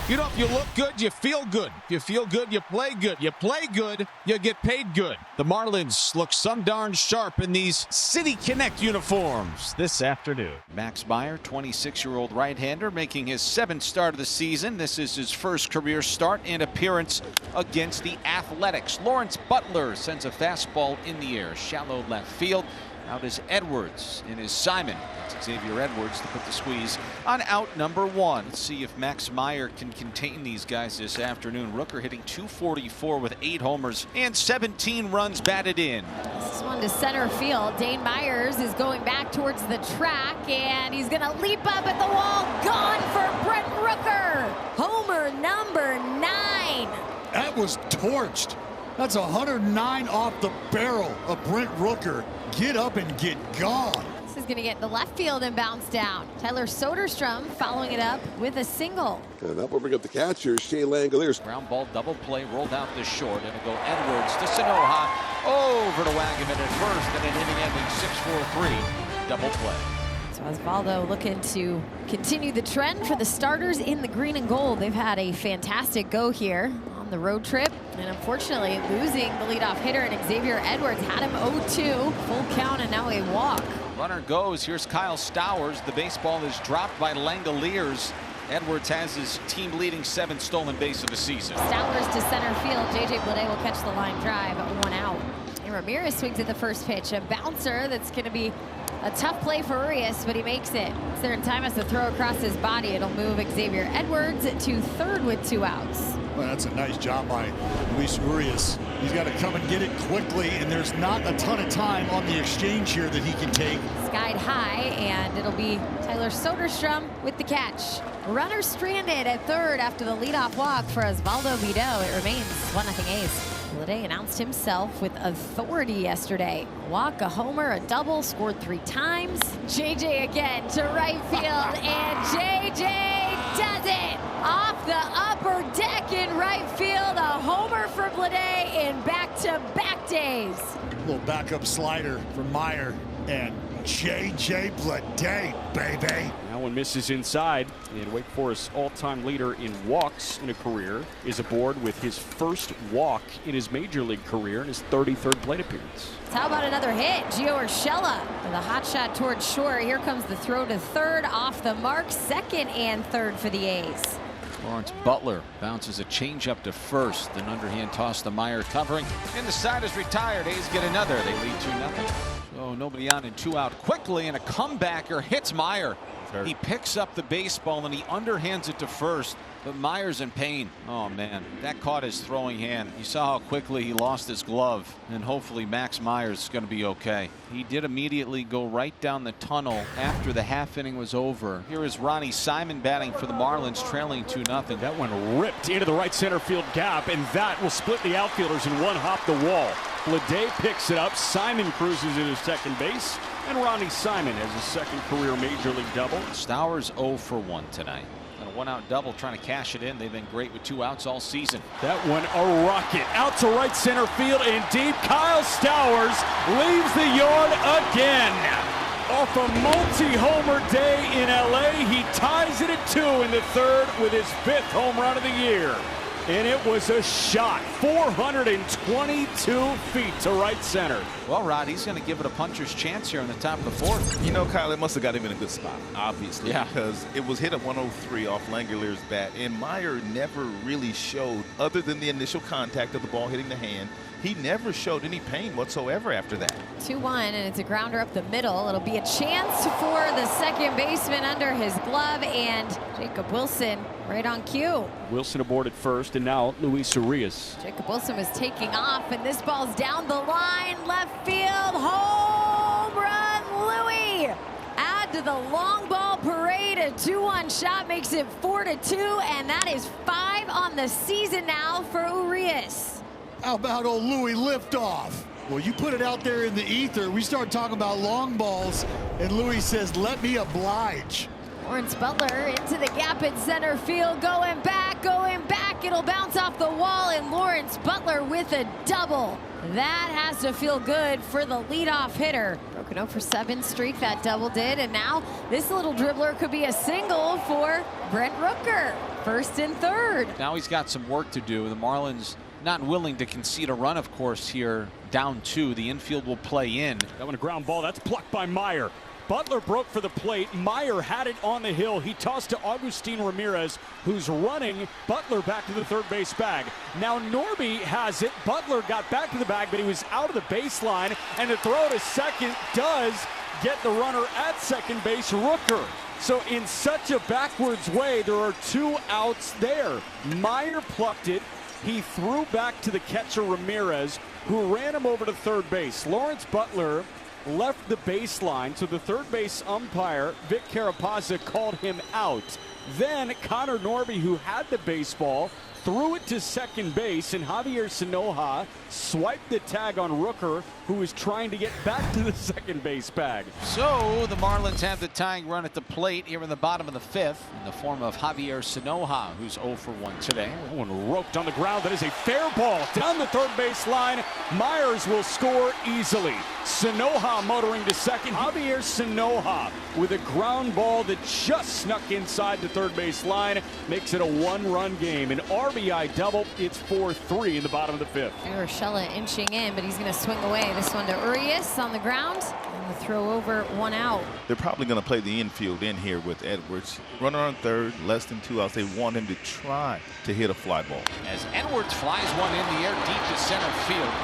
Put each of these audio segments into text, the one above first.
You know, if you look good, you feel good. If you feel good, you play good. You play good, you get paid good. The Marlins look some darn sharp in these City Connect uniforms this afternoon. Max Meyer, 26-year-old right-hander, making his 7th start of the season. This is his first career start and appearance against the Athletics. Lawrence Butler sends a fastball in the air, shallow left field. Out is Edwards in his Simon. That's Xavier Edwards to put the squeeze on out number 1. Let's see if Max Meyer can contain these guys this afternoon. Rooker hitting .244 with 8 homers and 17 runs batted in. This one to center field. Dane Myers is going back towards the track, and he's going to leap up at the wall. Gone for Brent Rooker. Homer number 9. That was torched. That's 109 off the barrel of Brent Rooker. Get up and get gone. This is going to get the left field and bounce down. Tyler Soderstrom following it up with a single. And that will bring up the catcher, Shea Langoliers. Ground ball double play rolled out to short, and it'll go Edwards to Sanoha over to Wagaman at first, and an inning ending 6-4-3 double play. So Osvaldo looking to continue the trend for the starters in the green and gold. They've had a fantastic go here on the road trip, and unfortunately losing the leadoff hitter, and Xavier Edwards had him 0-2, full count, and now a walk. Runner goes. Here's Kyle Stowers. The baseball is dropped by Langoliers. Edwards has his team-leading 7th stolen base of the season. Stowers to center field. J.J. Bleday will catch the line drive, 1 out. And Ramirez swings at the first pitch, a bouncer that's going to be a tough play for Urias, but he makes it. It's there in time as to throw across his body. It'll move Xavier Edwards to third with 2 outs. Well, that's a nice job by Luis Urias. He's got to come and get it quickly, and there's not a ton of time on the exchange here that he can take. Skied high, and it'll be Tyler Soderstrom with the catch. Runner stranded at third after the leadoff walk for Osvaldo Bido. It remains 1-0 A's. Bleday announced himself with authority yesterday. Walk, a homer, a double, scored 3 times. JJ again to right field, and JJ does it! Off the upper deck in right field, a homer for Bleday in back-to-back days. A little backup slider from Meyer, and J.J. Bleday, baby. That one misses inside, and Wake Forest's all-time leader in walks in a career is aboard with his first walk in his major league career and his 33rd plate appearance. How about another hit? Gio Urshela with a hot shot towards short. Here comes the throw to third, off the mark, 2nd and 3rd for the A's. Lawrence Butler bounces a changeup to first, an underhand toss to Meyer covering, and the side is retired. A's get another. They lead 2-0. So nobody on and 2 out quickly, and a comebacker hits Meyer. He picks up the baseball and he underhands it to first, but Meyer's in pain. Oh man, that caught his throwing hand. You saw how quickly he lost his glove, and hopefully Max Meyer's going to be okay. He did immediately go right down the tunnel after the half inning was over. Here is Ronnie Simon batting for the Marlins, trailing 2-0. That one ripped into the right center field gap, and that will split the outfielders in one hop the wall. Bleday picks it up, Simon cruises into second base, and Ronnie Simon has his 2nd career major league double. Stowers 0 for 1 tonight. And a 1-out double trying to cash it in. They've been great with 2 outs all season. That one a rocket out to right center field and deep. Kyle Stowers leaves the yard again. Off a multi-homer day in LA, he ties it at 2 in the 3rd with his 5th home run of the year. And it was a shot, 422 feet to right center. Well, Rod, he's going to give it a puncher's chance here in the top of the 4th. You know, Kyle, it must have got him in a good spot, obviously, yeah, because it was hit at 103 off Langolier's bat, and Meyer never really showed, other than the initial contact of the ball hitting the hand, he never showed any pain whatsoever after that. 2-1, and it's a grounder up the middle. It'll be a chance for the second baseman under his glove, and Jacob Wilson right on cue. Wilson aboard at first, and now Luis Urias. Jacob Wilson was taking off, and this ball's down the line, left field, home run, Louis! Add to the long ball parade, a 2-1 shot makes it 4-2, and that is 5 on the season now for Urias. How about old Louis liftoff? Well, you put it out there in the ether. We start talking about long balls, and Louis says, let me oblige. Lawrence Butler into the gap in center field, going back, kick. It'll bounce off the wall, and Lawrence Butler with a double. That has to feel good for the leadoff hitter. Broken 0 for 7 streak, that double did. And now this little dribbler could be a single for Brent Rooker. First and third. Now he's got some work to do. The Marlins not willing to concede a run, of course, here down 2. The infield will play in. That one a ground ball. That's plucked by Meyer. Butler broke for the plate. Meyer had it on the hill. He tossed to Agustin Ramirez, who's running Butler back to the third base bag. Now Norby has it. Butler got back to the bag, but he was out of the baseline. And the throw to second does get the runner at second base, Rooker. So in such a backwards way, there are 2 outs there. Meyer plucked it. He threw back to the catcher Ramirez, who ran him over to third base. Lawrence Butler left the baseline, so the third base umpire, Vic Carapazza, called him out. Then Connor Norby, who had the baseball, threw it to second base, and Javier Sinoja swiped the tag on Rooker, who was trying to get back to the second base bag. So the Marlins have the tying run at the plate here in the bottom of the 5th in the form of Javier Sinoja, who's 0 for 1 today. That one roped on the ground. That is a fair ball down the third base line. Myers will score easily. Sinoja motoring to second. Javier Sinoja with a ground ball that just snuck inside the third base line makes it a 1-run game. An RBI double. It's 4-3 in the bottom of the 5th. Urshela inching in, but he's going to swing away. This one to Urias on the ground. And the throw over, 1 out. They're probably going to play the infield in here with Edwards. Runner on third, less than 2 outs. They want him to try to hit a fly ball. As Edwards flies one in the air deep to center field.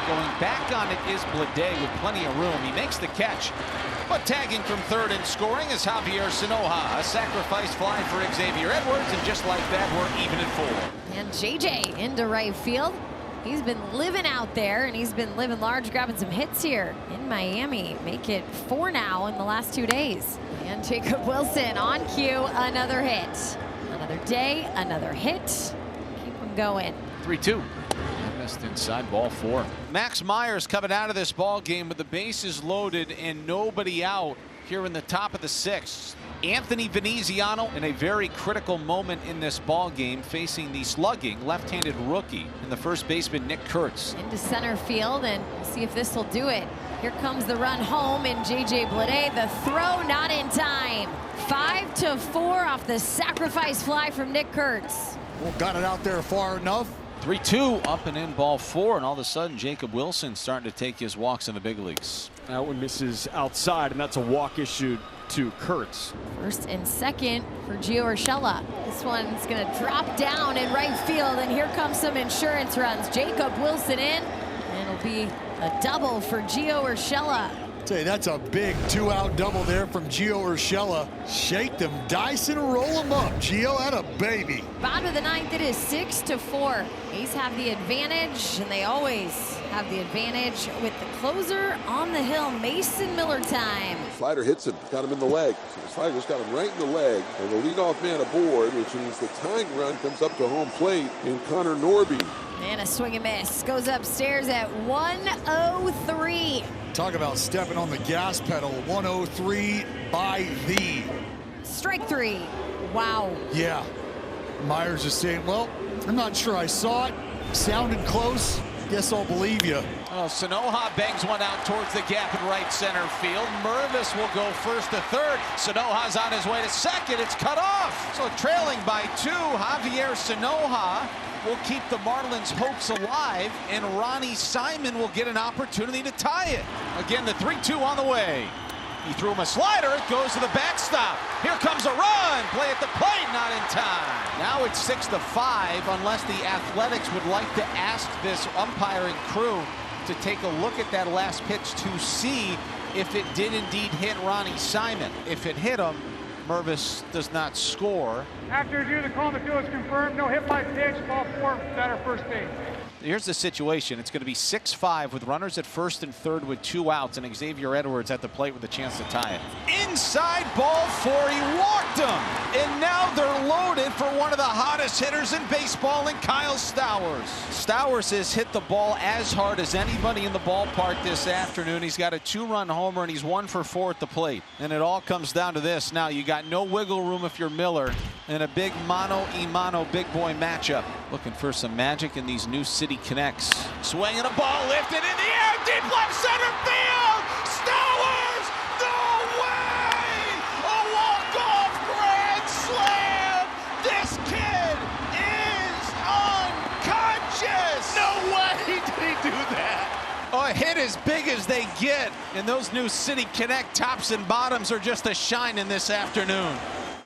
Going back on it is Blade with plenty of room. He makes the catch. But tagging from third and scoring is Javier Sinoja. A sacrifice fly for Xavier Edwards, and just like that, we're even at 4. And JJ into right field. He's been living out there, and he's been living large, grabbing some hits here in Miami. Make it 4 now in the last 2 days. And Jacob Wilson on cue, another hit. Another day, another hit. Keep him going. 3-2. Missed inside, ball 4. Max Myers coming out of this ball game with the bases loaded and nobody out here in the top of the 6th. Anthony Veneziano in a very critical moment in this ball game, facing the slugging left-handed rookie and the first baseman Nick Kurtz. Into center field, and see if this will do it. Here comes the run home in JJ Blade. The throw not in time. 5-4 off the sacrifice fly from Nick Kurtz. Well, got it out there far enough. 3-2, up and in, ball 4, and all of a sudden Jacob Wilson starting to take his walks in the big leagues. That one misses outside, and that's a walk issued to Kurtz. First and second for Gio Urshela. This one's going to drop down in right field, and here comes some insurance runs. Jacob Wilson in, and it'll be a double for Gio Urshela. Say, that's a big 2-out double there from Gio Urshela. Shake them dice and roll them up. Gio had a baby. Bottom of the 9th, it is 6-4. A's have the advantage, and they always have the advantage with the closer on the hill. Mason Miller time. Slider hits him, got him in the leg. So the slider just got him right in the leg. And the leadoff man aboard, which means the tying run comes up to home plate in Connor Norby. And a swing and miss. Goes upstairs at 103. Talk about stepping on the gas pedal. 103 by the. Strike 3. Wow. Yeah. Myers is saying, well, I'm not sure I saw it. Sounded close. Guess I'll believe you. Oh, Sinoja bangs one out towards the gap in right center field. Mervis will go first to third. Sinoja's on his way to second. It's cut off. So trailing by 2, Javier Sinoja will keep the Marlins' hopes alive, and Ronnie Simon will get an opportunity to tie it. Again, the 3-2 on the way. He threw him a slider. It goes to the backstop. Here comes a run. Play at the plate, not in time. Now it's 6-5, unless the Athletics would like to ask this umpiring crew to take a look at that last pitch to see if it did indeed hit Ronnie Simon. If it hit him, Mervis does not score. After review, the call on the field is confirmed. No hit by pitch. Ball 4, batter first base. Here's the situation. It's going to be 6-5 with runners at first and third with 2 outs, and Xavier Edwards at the plate with a chance to tie it. Inside, ball 4. He walked him, and now they're loaded for one of the hottest hitters in baseball in Kyle Stowers. Stowers has hit the ball as hard as anybody in the ballpark this afternoon. He's got a 2-run homer and he's 1 for 4 at the plate. And it all comes down to this. Now you got no wiggle room if you're Miller in a big mano-a-mano big boy matchup. Looking for some magic in these new City Connects. Swinging a ball lifted in the air, deep left center field. Stowers, no way! A walk-off grand slam. This kid is unconscious. No way did he do that. A hit as big as they get. And those new City Connect tops and bottoms are just a shining this afternoon.